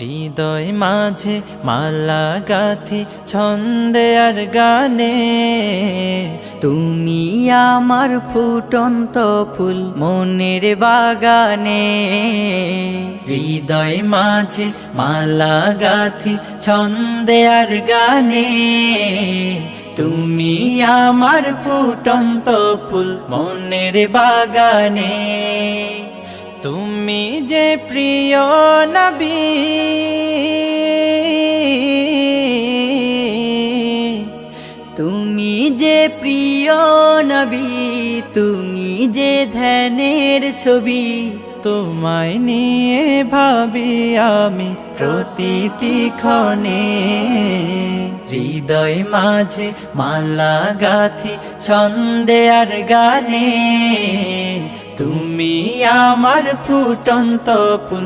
হৃদয় মাঝে মালা গাথি ছন্দে আর গানে, তুমি আমার ফুটন্ত ফুল মনের বাগানে। হৃদয় মাঝে মালা গাথি ছন্দে আর গানে, তুমি আমার ফুটন্ত ফুল মনের বাগানে। তুমি যে প্রিয় নবী, তুমি যে প্রিয় নবী, তুমি যে ধ্যানের ছবি। তোমায় নিয়ে ভাবি আমি প্রতিটি ক্ষণে। হৃদয় মাঝে মালা গাথি ছন্দে আর গানে, তুমি আমার ফুটন্ত ফুল